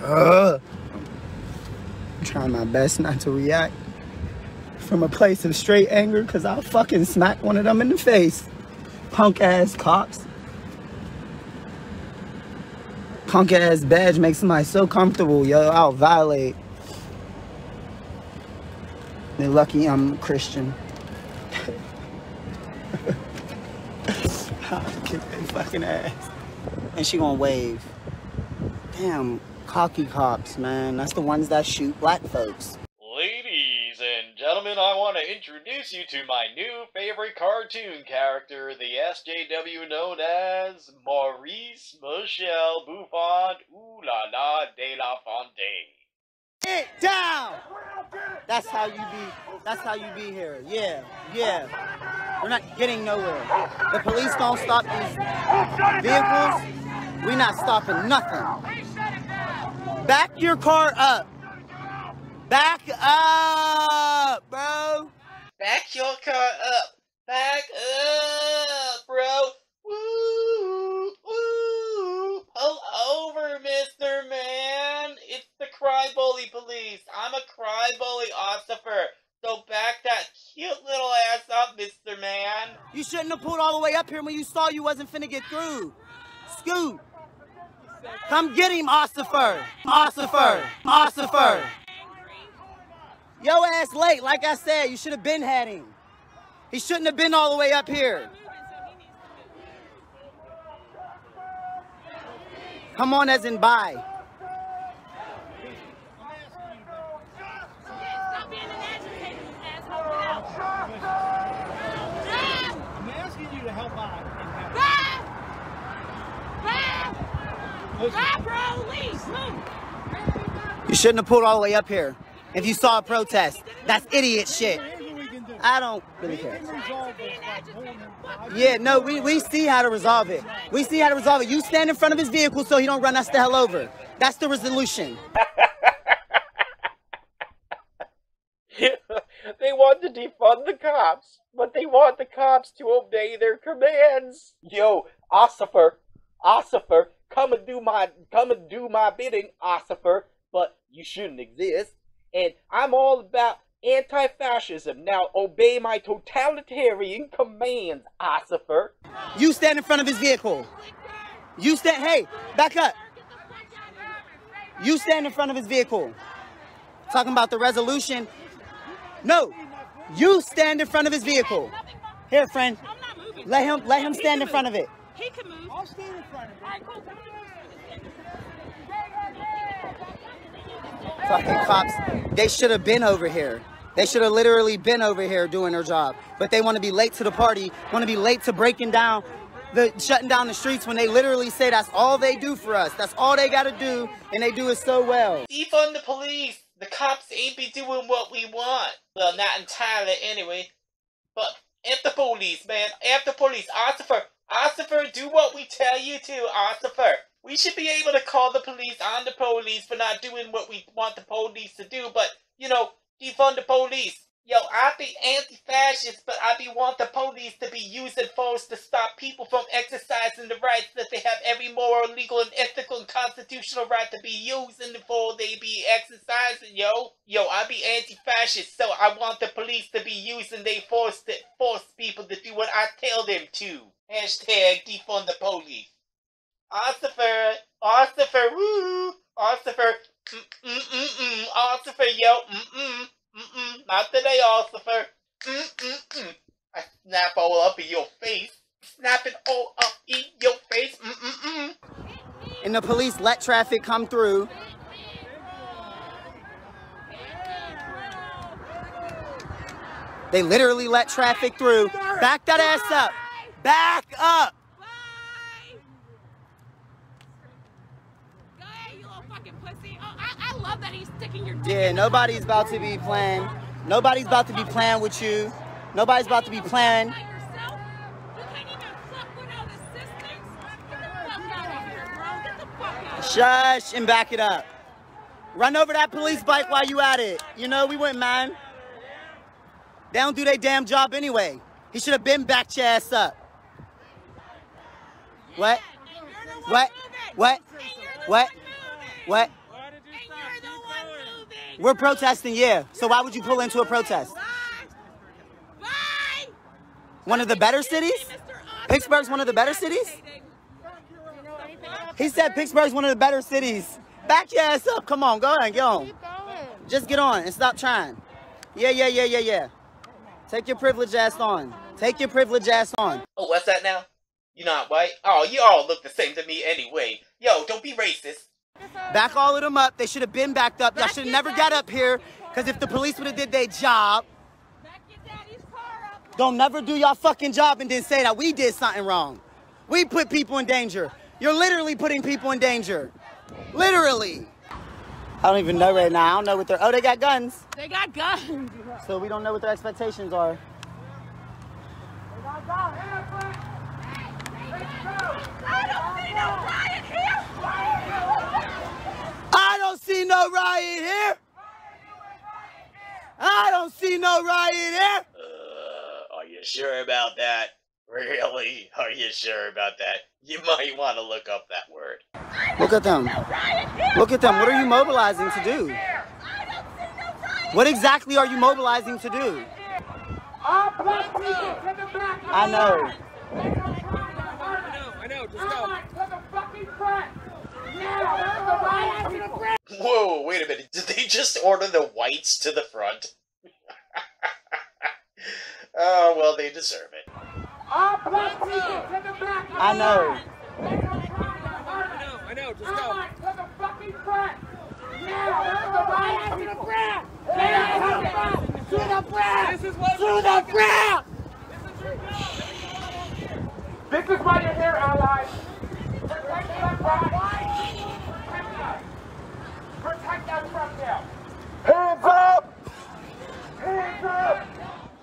I'm trying my best not to react from a place of straight anger, because I'll fucking smack one of them in the face. Punk ass cops. Punk ass badge makes somebody so comfortable, yo. I'll violate. They're lucky I'm Christian. I'll kick their fucking ass. And she gonna wave. Damn, cocky cops, man. That's the ones that shoot black folks. Ladies and gentlemen, I want to introduce you to my new favorite cartoon character, the SJW known as Maurice Michel Buffon Ooh La La de la Fontaine. Get down! That's how you be. That's how you be here. Yeah, yeah. We're not getting nowhere. The police don't stop these vehicles. We're not stopping nothing. Back your car up. Back up, bro. Back your car up. Back up, bro. Woo, woo. Pull over, Mr. Man. It's the Cry Bully Police. I'm a Cry Bully officer. So back that cute little ass up, Mr. Man. You shouldn't have pulled all the way up here when you saw you wasn't finna get through. Scoot. Come get him, Ossifer. Ossifer. Ossifer. Yo ass late, like I said, you should have been had him. He shouldn't have been all the way up here. Come on as in bye. I'm asking you to help out. You shouldn't have pulled all the way up here if you saw a protest. That's idiot shit. I don't really care. Yeah, no, we see how to resolve it. We see how to resolve it. You stand in front of his vehicle so he don't run us the hell over. That's the resolution. They want to defund the cops, but they want the cops to obey their commands. Yo, Ossifer, come and do my bidding, Ossifer. But you shouldn't exist. And I'm all about anti-fascism. Now obey my totalitarian commands, Ossifer. You stand in front of his vehicle. You stand. Hey, back up. You stand in front of his vehicle. Talking about the resolution. No, you stand in front of his vehicle. Here, friend. Let him stand in front of it. He can move. I'll stand in front of it. Fucking cops. They should have been over here. They should have literally been over here doing their job. But they want to be late to the party, want to be late to shutting down the streets when they literally say that's all they do for us. That's all they got to do, and they do it so well. Defund the police. The cops ain't be doing what we want. Well, not entirely anyway. But F the police, man. F the police. Ossifer, do what we tell you to, Ossifer. We should be able to call the police on the police for not doing what we want the police to do, but, you know, defund the police. Yo, I be anti-fascist, but I be want the police to be using force to stop people from exercising the rights that they have every moral, legal, and ethical and constitutional right to be using before they be exercising, yo. Yo, I be anti-fascist, so I want the police to be using their force to force people to do what I tell them to. Hashtag defund the police. Ossifer, woo, Ossifer, Ossifer, yo, not today, Ossifer, I snap all up in your face, snapping all up in your face, And the police let traffic come through. They literally let traffic through. Back that ass up. Back up. I love that he's sticking your dick. Yeah, nobody's about to be playing. Nobody's about to be playing with you. Nobody's about to be playing. Shush and back it up. Run over that police bike while you at it. You know, we wouldn't mind. They don't do their damn job anyway. He should have been backed your ass up. What? What? What? What? What? Why did you stop? Keep going. We're protesting, yeah. So why would you pull into a protest? Bye. One of the better cities? Pittsburgh's one of the better cities? He said Pittsburgh's one of the better cities. Back your ass up. Come on, go ahead, get on. Just get on and stop trying. Yeah. Take your privileged ass on. Take your privileged ass on. Oh, what's that now? You not white? Oh, you all look the same to me anyway. Yo, don't be racist. Back all of them up. They should have been backed up. Y'all should have never got up here, because if the police would have did their job, don't never do y'all fucking job and then say that we did something wrong. We put people in danger. You're literally putting people in danger. Literally. I don't even know right now. I don't know what they're... Oh, they got guns. They got guns. So we don't know what their expectations are. I don't see no riot here. I don't see no riot here. Are you sure about that? Really? Are you sure about that? You might want to look up that word. Look at them. Look at them. What are you mobilizing to do? What exactly are you mobilizing to do? I know. Just go. Whoa, wait a minute. Did they just order the whites to the front? Oh, well, they deserve it. I know. Just go. This is why you're here, allies. Protect us from them. Hands up! Hands up!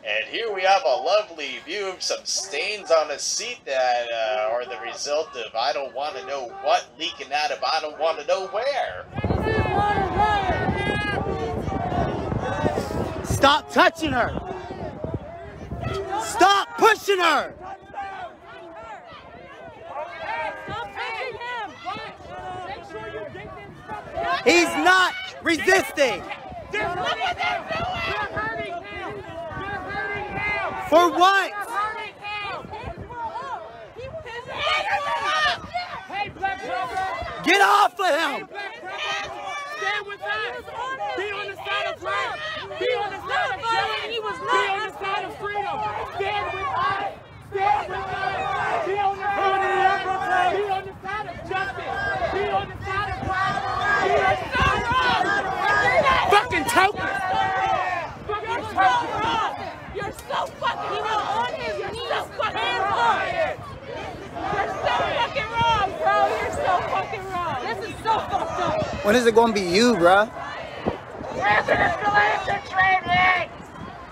And here we have a lovely view of some stains on a seat that are the result of I don't want to know what leaking out of I don't want to know where. Stop touching her. Stop pushing her. He's not resisting. For what? Get off of him. Stand with us. Be on the side of freedom. Be on the side of justice. Be on the side of freedom. Stand with us. Stand with us. Be on the side of justice. Be on the side of right. Fucking token. You're so wrong. You're so fucking wrong. You're so fucking wrong. You're so fucking wrong, bro. You're so fucking wrong. This is so fucked up. When is it gonna be you, bruh?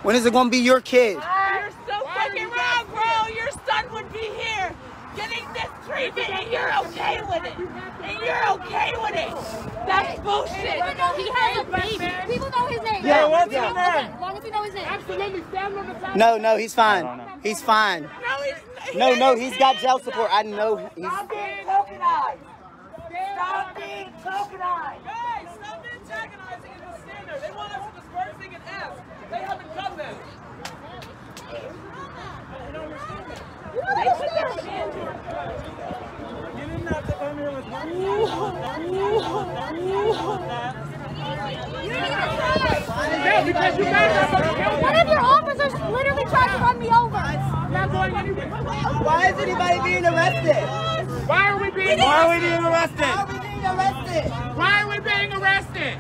When is it gonna be your kid? You're so fucking wrong, bro. Your son would be here getting this treatment and you're okay with it. And you're okay with it. That's bullshit. He has a baby. People know his name. Yeah, what's his name? As long as we know his name. Absolutely. Stand on the side. No, he's fine. He's fine. No, he's got jail support. I know he's... Stop being tokenized. Stop being tokenized. Guys, stop antagonizing in the standard. They want us to disperse thing and ask. They haven't done that. You didn't have to come here with One of your officers literally tried to run me over. I'm not going anywhere. Why is anybody being arrested? Why are we being arrested? Why are we being arrested?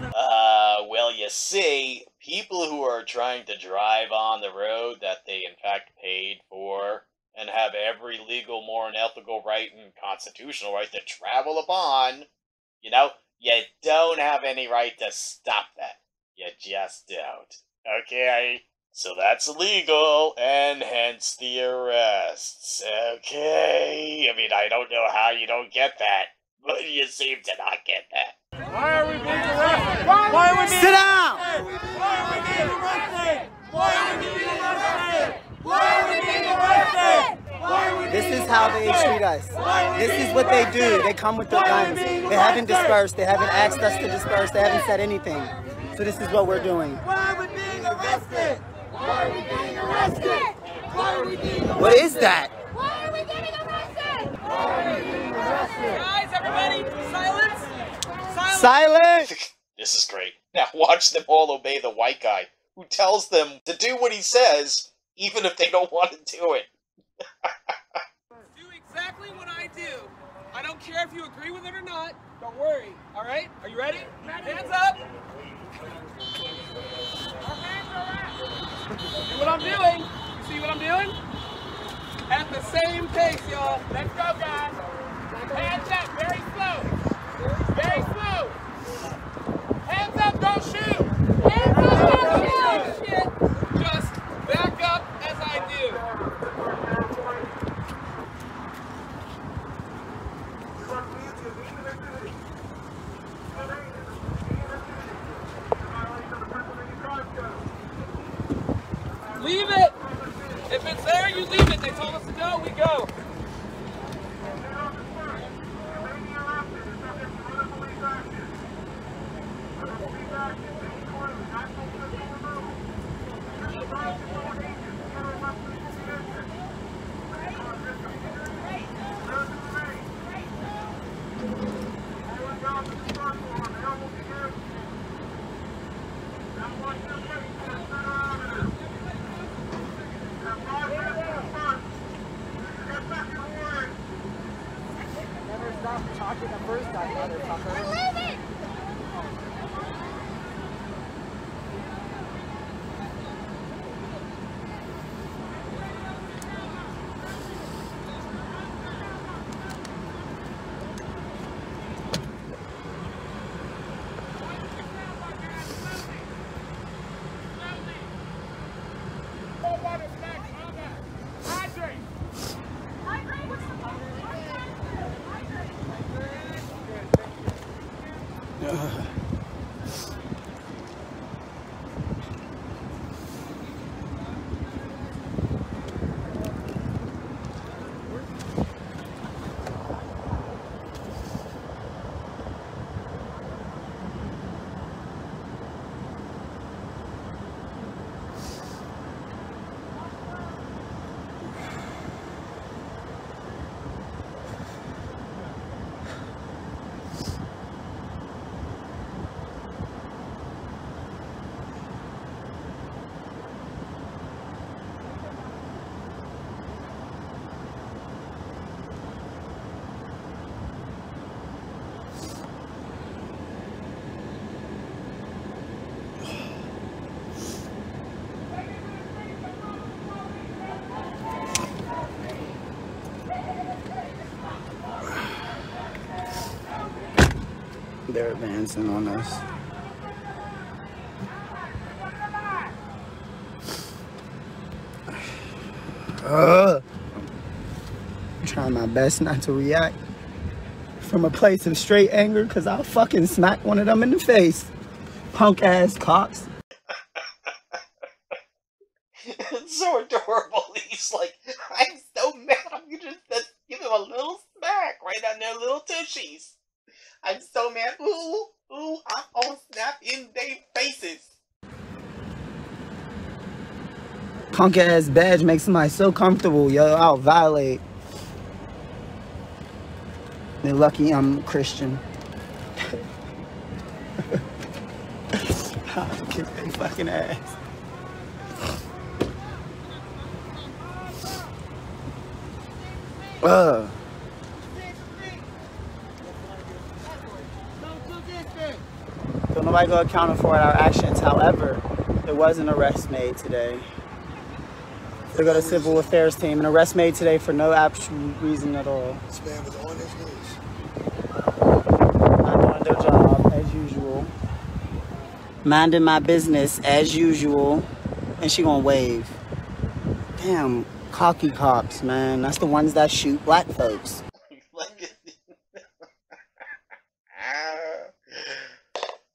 Well, you see, people who are trying to drive on the road that they in fact paid for and have every legal, moral, and ethical right and constitutional right to travel upon, you know, you don't have any right to stop that. You just don't. Okay? So that's illegal, and hence the arrests. Okay? I mean, I don't know how you don't get that, but you seem to not get that. Why are we being arrested? Why are we being Sit down! Why are we being arrested? Why are we being arrested? Why are we being arrested? Why are we being This is how they treat us. This is what they do. They come with their guns. They haven't dispersed. They haven't asked us to disperse. They haven't said anything. So this is what we're doing. Why are we being arrested? Why are we being arrested? Why are we being arrested? What is that? Why are we getting arrested? Why are we being arrested? Guys, everybody, silence! Silent! This is great. Now watch them all obey the white guy, who tells them to do what he says, even if they don't want to do it. Do exactly what I do. I don't care if you agree with it or not. Don't worry, all right? Are you ready? Hands up! See what I'm doing? You see what I'm doing? At the same pace, y'all. Let's go, guys. Hands up, very slow. Very slow. Hands up, don't shoot. Hands up, don't shoot. Shit. Just back up as I do. Leave it. If it's there, you leave it. They told us to go, we go. Never stop talking the first time, motherfucker. We're leaving. They're advancing on us. I'm trying my best not to react from a place of straight anger, because I'll fucking smack one of them in the face. Punk ass cops. It's so adorable. He's like, I'm so mad. You just give him a little smack right on their little tushies. I'm so mad. Ooh, ooh, I'm all snap in their faces. Punk ass badge makes somebody so comfortable, yo. I'll violate. They're lucky I'm Christian. I'll kick their fucking ass. So nobody got accounted for our actions. However, there was an arrest made today. They got a civil affairs team. An arrest made today for no absolute reason at all. This man was on his knees. Not doing their job as usual. Minding my business as usual. And she gonna wave. Damn, cocky cops, man. That's the ones that shoot black folks.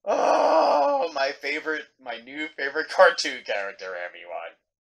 Oh, my new favorite cartoon character, everyone.